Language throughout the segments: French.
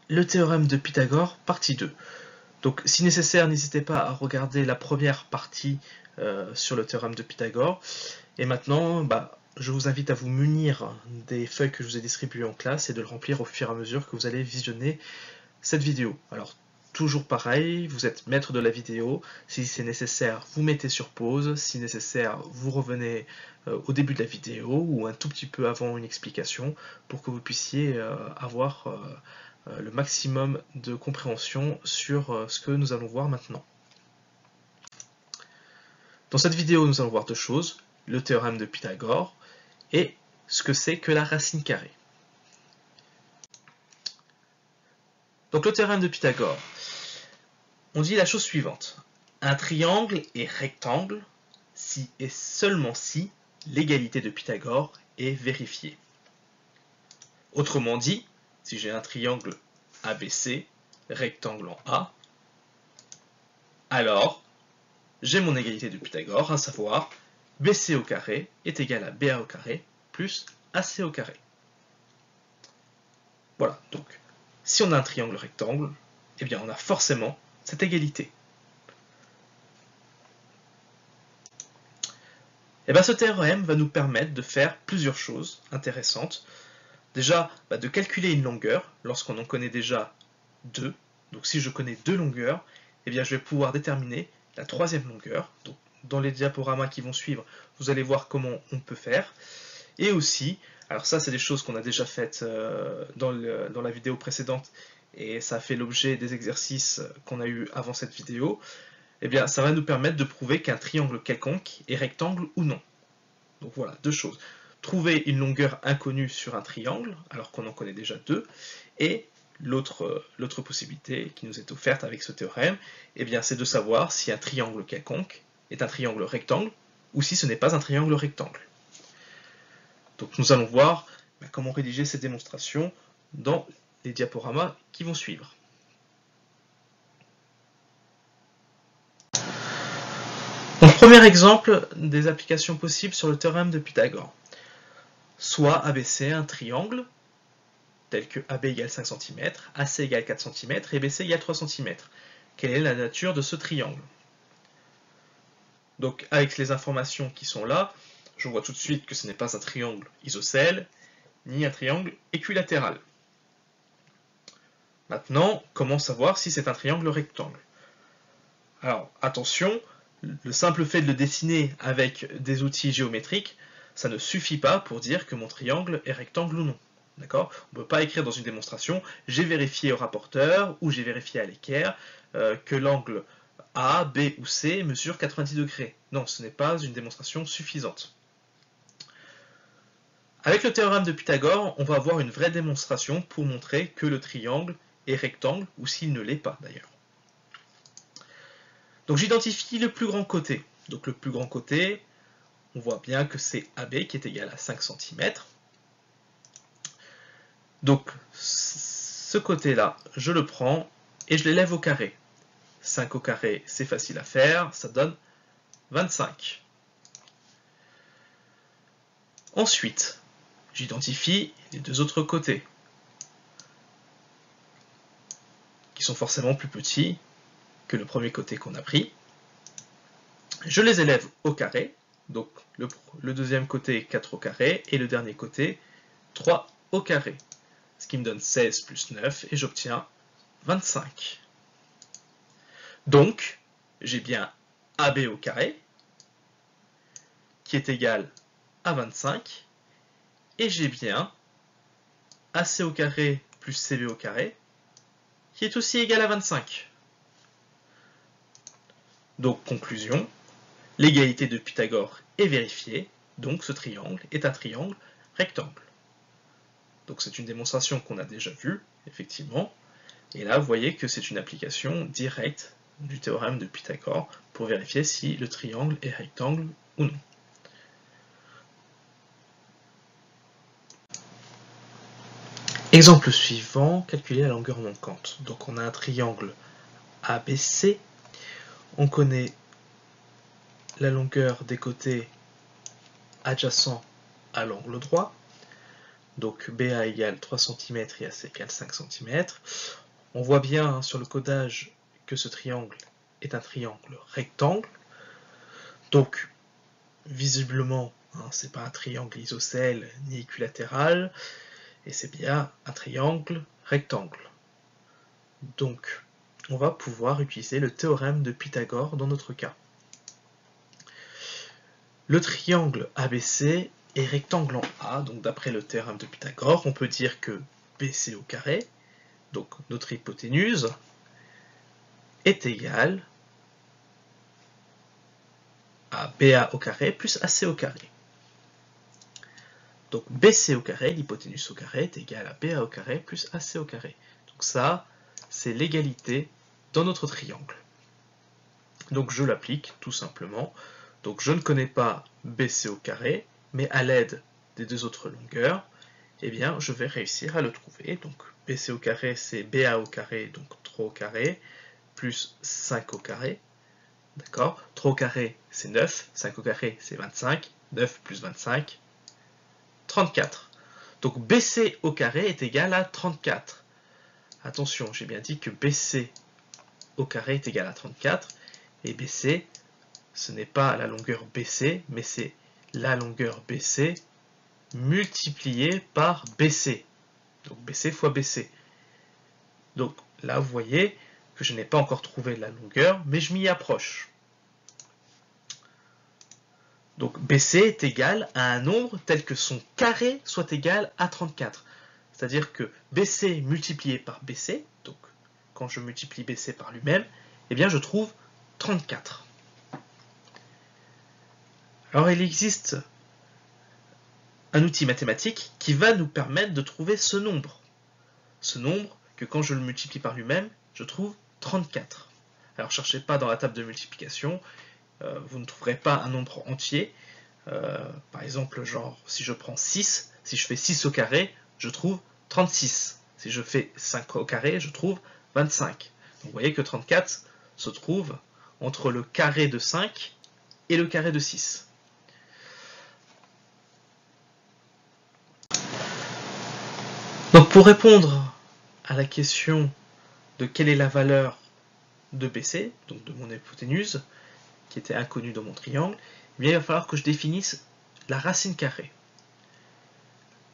le théorème de Pythagore, partie 2. Donc si nécessaire, n'hésitez pas à regarder la première partie sur le théorème de Pythagore. Et maintenant, je vous invite à vous munir des feuilles que je vous ai distribuées en classe et de le remplir au fur et à mesure que vous allez visionner cette vidéo. Alors, toujours pareil, vous êtes maître de la vidéo. Si c'est nécessaire, vous mettez sur pause. Si nécessaire, vous revenez au début de la vidéo ou un tout petit peu avant une explication pour que vous puissiez avoir le maximum de compréhension sur ce que nous allons voir maintenant. Dans cette vidéo, nous allons voir deux choses, le théorème de Pythagore et ce que c'est que la racine carrée. Donc le théorème de Pythagore, on dit la chose suivante. Un triangle est rectangle si et seulement si l'égalité de Pythagore est vérifiée. Autrement dit, si j'ai un triangle ABC, rectangle en A, alors j'ai mon égalité de Pythagore, à savoir BC au carré est égal à BA au carré plus AC au carré. Voilà, donc si on a un triangle rectangle, eh bien on a forcément cette égalité. Et bien ce théorème va nous permettre de faire plusieurs choses intéressantes. Déjà, de calculer une longueur lorsqu'on en connaît déjà deux. Donc si je connais deux longueurs, eh bien je vais pouvoir déterminer la troisième longueur. Donc, dans les diaporamas qui vont suivre, vous allez voir comment on peut faire. Et aussi, alors ça c'est des choses qu'on a déjà faites dans la vidéo précédente et ça a fait l'objet des exercices qu'on a eu avant cette vidéo. Eh bien ça va nous permettre de prouver qu'un triangle quelconque est rectangle ou non. Donc voilà, deux choses. Trouver une longueur inconnue sur un triangle, alors qu'on en connaît déjà deux, et l'autre possibilité qui nous est offerte avec ce théorème, eh bien c'est de savoir si un triangle quelconque est un triangle rectangle ou si ce n'est pas un triangle rectangle. Donc nous allons voir comment rédiger ces démonstrations dans les diaporamas qui vont suivre. Donc premier exemple des applications possibles sur le théorème de Pythagore. Soit ABC un triangle, tel que AB égale 5 cm, AC égale 4 cm et BC égale 3 cm. Quelle est la nature de ce triangle? Donc avec les informations qui sont là, je vois tout de suite que ce n'est pas un triangle isocèle, ni un triangle équilatéral. Maintenant, comment savoir si c'est un triangle rectangle? Alors attention, le simple fait de le dessiner avec des outils géométriques, ça ne suffit pas pour dire que mon triangle est rectangle ou non. D'accord? On ne peut pas écrire dans une démonstration, j'ai vérifié au rapporteur ou j'ai vérifié à l'équerre que l'angle A, B ou C mesure 90 degrés. Non, ce n'est pas une démonstration suffisante. Avec le théorème de Pythagore, on va avoir une vraie démonstration pour montrer que le triangle est rectangle ou s'il ne l'est pas d'ailleurs. Donc j'identifie le plus grand côté. Donc le plus grand côté, on voit bien que c'est AB qui est égal à 5 cm. Donc ce côté-là, je le prends et je l'élève au carré. 5 au carré, c'est facile à faire, ça donne 25. Ensuite, j'identifie les deux autres côtés, qui sont forcément plus petits que le premier côté qu'on a pris. Je les élève au carré, donc le deuxième côté 4 au carré et le dernier côté 3 au carré. Ce qui me donne 16 plus 9 et j'obtiens 25. Donc, j'ai bien AB au carré qui est égal à 25 et j'ai bien AC au carré plus CB au carré qui est aussi égal à 25. Donc, conclusion, l'égalité de Pythagore est vérifiée, donc ce triangle est un triangle rectangle. Donc c'est une démonstration qu'on a déjà vue, effectivement, et là vous voyez que c'est une application directe du théorème de Pythagore pour vérifier si le triangle est rectangle ou non. Exemple suivant, calculer la longueur manquante. Donc on a un triangle ABC, on connaît la longueur des côtés adjacents à l'angle droit. Donc BA égale 3 cm et AC égale 5 cm. On voit bien hein, sur le codage que ce triangle est un triangle rectangle. Donc visiblement, hein, c'est pas un triangle isocèle ni équilatéral, et c'est bien un triangle rectangle. Donc on va pouvoir utiliser le théorème de Pythagore dans notre cas. Le triangle ABC est rectangle en A, donc d'après le théorème de Pythagore, on peut dire que BC au carré, donc notre hypoténuse, est égale à BA au carré plus AC au carré. Donc BC au carré, l'hypoténuse au carré, est égale à BA au carré plus AC au carré. Donc ça, c'est l'égalité dans notre triangle. Donc je l'applique tout simplement. Donc je ne connais pas BC au carré, mais à l'aide des deux autres longueurs, eh bien je vais réussir à le trouver. Donc BC au carré, c'est BA au carré, donc 3 au carré, plus 5 au carré. D'accord? 3 au carré, c'est 9, 5 au carré, c'est 25, 9 plus 25, 34. Donc BC au carré est égal à 34. Attention, j'ai bien dit que BC au carré est égal à 34, et BC, ce n'est pas la longueur BC, mais c'est la longueur BC multipliée par BC. Donc BC fois BC. Donc là, vous voyez que je n'ai pas encore trouvé la longueur, mais je m'y approche. Donc BC est égal à un nombre tel que son carré soit égal à 34. C'est-à-dire que BC multiplié par BC, donc quand je multiplie BC par lui-même, eh bien je trouve 34. Alors il existe un outil mathématique qui va nous permettre de trouver ce nombre. Ce nombre que quand je le multiplie par lui-même, je trouve 34. Alors ne cherchez pas dans la table de multiplication, vous ne trouverez pas un nombre entier. Par exemple, genre si je prends 6, si je fais 6 au carré, je trouve 36. Si je fais 5 au carré, je trouve 25. Donc vous voyez que 34 se trouve entre le carré de 5 et le carré de 6. Donc pour répondre à la question de quelle est la valeur de BC, donc de mon hypoténuse, qui était inconnue dans mon triangle, eh bien, il va falloir que je définisse la racine carrée.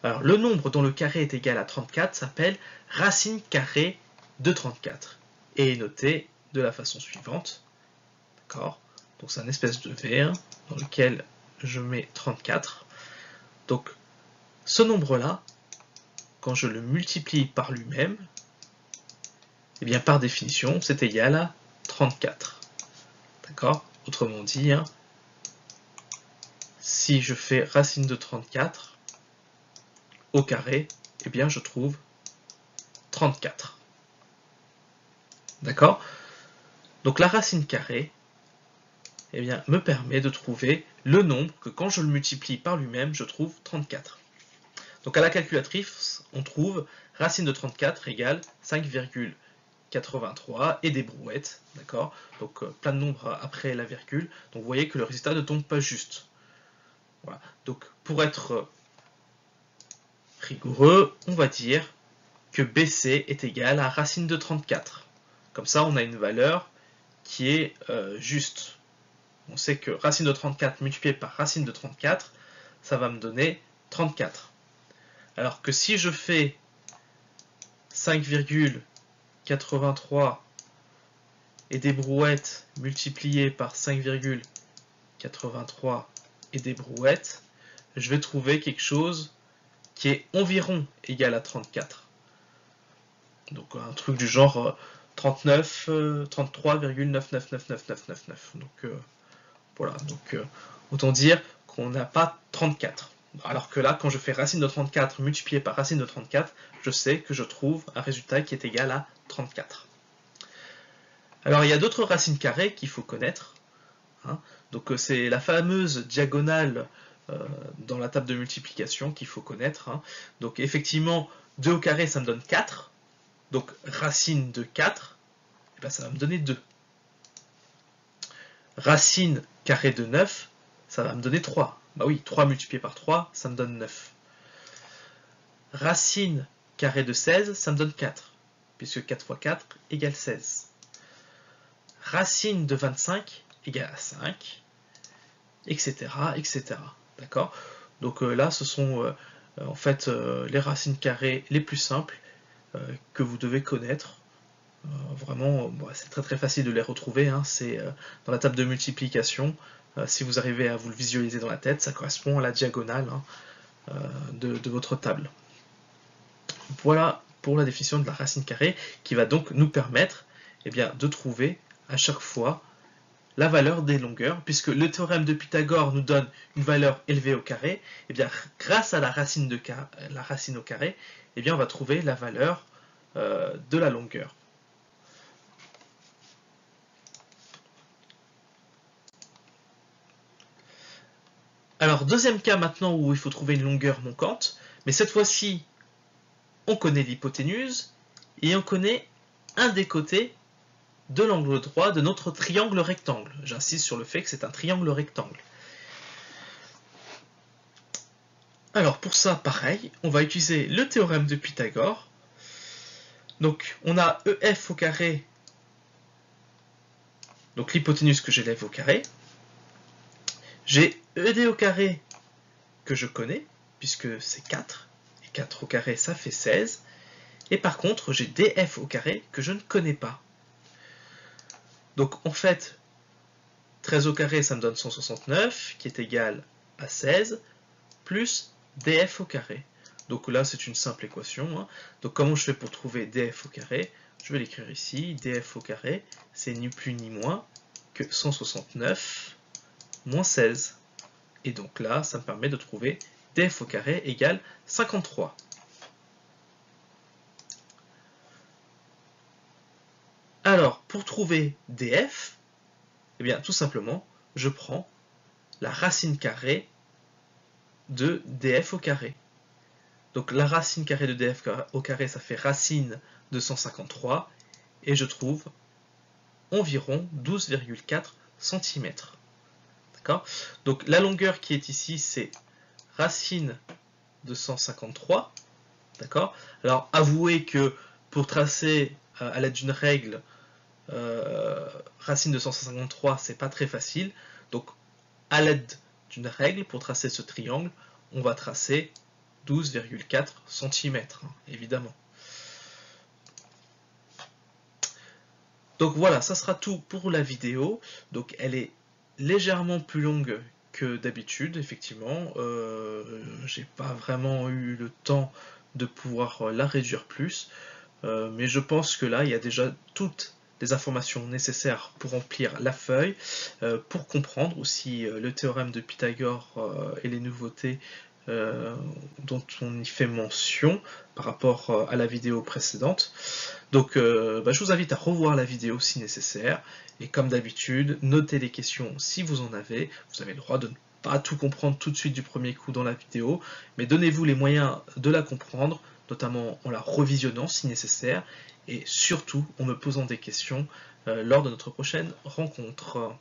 Alors le nombre dont le carré est égal à 34 s'appelle racine carrée de 34 et est noté de la façon suivante. D'accord? Donc c'est un espèce de V dans lequel je mets 34. Donc ce nombre-là, quand je le multiplie par lui-même, eh bien par définition, c'est égal à 34. D'accord? Autrement dit, si je fais racine de 34 au carré, eh bien je trouve 34. D'accord? Donc la racine carrée, eh bien, me permet de trouver le nombre que quand je le multiplie par lui-même, je trouve 34. Donc à la calculatrice, on trouve racine de 34 égale 5,83 et des brouettes, d'accord? Donc plein de nombres après la virgule, donc vous voyez que le résultat ne tombe pas juste. Voilà. Donc pour être rigoureux, on va dire que BC est égal à racine de 34. Comme ça, on a une valeur qui est juste. On sait que racine de 34 multiplié par racine de 34, ça va me donner 34. Alors que si je fais 5,83 et des brouettes multipliées par 5,83 et des brouettes, je vais trouver quelque chose qui est environ égal à 34. Donc un truc du genre 39, 33,999999. Donc voilà, donc autant dire qu'on n'a pas 34. Alors que là, quand je fais racine de 34 multiplié par racine de 34, je sais que je trouve un résultat qui est égal à 34. Alors il y a d'autres racines carrées qu'il faut connaître. Donc c'est la fameuse diagonale dans la table de multiplication qu'il faut connaître. Donc effectivement, 2 au carré, ça me donne 4. Donc racine de 4, eh ben, ça va me donner 2. Racine carrée de 9, ça va me donner 3. Bah oui, 3 multiplié par 3, ça me donne 9. racine carrée de 16, ça me donne 4, puisque 4 fois 4 égale 16. Racine de 25 égale à 5, etc. etc. D'accord? Donc là, ce sont en fait les racines carrées les plus simples que vous devez connaître. Vraiment, c'est très facile de les retrouver, hein. C'est dans la table de multiplication. Si vous arrivez à vous le visualiser dans la tête, ça correspond à la diagonale, hein, de votre table. Voilà pour la définition de la racine carrée qui va donc nous permettre de trouver à chaque fois la valeur des longueurs, puisque le théorème de Pythagore nous donne une valeur élevée au carré. Grâce à la racine au carré, on va trouver la valeur de la longueur. Alors, deuxième cas maintenant où il faut trouver une longueur manquante, mais cette fois-ci, on connaît l'hypoténuse et on connaît un des côtés de l'angle droit de notre triangle rectangle. J'insiste sur le fait que c'est un triangle rectangle. Alors pour ça, pareil, on va utiliser le théorème de Pythagore. Donc on a EF au carré, donc l'hypoténuse que j'élève au carré. J'ai ED au carré que je connais, puisque c'est 4, et 4 au carré ça fait 16. Et par contre, j'ai DF au carré que je ne connais pas. Donc en fait, 13 au carré, ça me donne 169, qui est égal à 16, plus df au carré. Donc là, c'est une simple équation, hein. Donc comment je fais pour trouver df au carré? Je vais l'écrire ici. Df au carré, c'est ni plus ni moins que 169 moins 16. Et donc là, ça me permet de trouver df au carré égale 53. Alors, pour trouver df, tout simplement, je prends la racine carrée de df au carré. Donc la racine carrée de df au carré, ça fait racine de 153, et je trouve environ 12,4 cm. D'accord? Donc la longueur qui est ici, c'est racine de 153. D'accord? Alors avouez que pour tracer à l'aide d'une règle, racine de 153, c'est pas très facile. Donc à l'aide d'une règle, pour tracer ce triangle, on va tracer 12,4 cm, évidemment. Donc voilà, ça sera tout pour la vidéo. Donc elle est légèrement plus longue que d'habitude, effectivement. J'ai pas vraiment eu le temps de pouvoir la réduire plus. Mais je pense que là, il y a déjà toutes les informations nécessaires pour remplir la feuille, pour comprendre aussi le théorème de Pythagore et les nouveautés dont on y fait mention par rapport à la vidéo précédente. Donc je vous invite à revoir la vidéo si nécessaire, et comme d'habitude, notez les questions si vous en avez. Vous avez le droit de ne pas tout comprendre tout de suite du premier coup dans la vidéo, mais donnez-vous les moyens de la comprendre, notamment en la revisionnant si nécessaire, et surtout en me posant des questions lors de notre prochaine rencontre.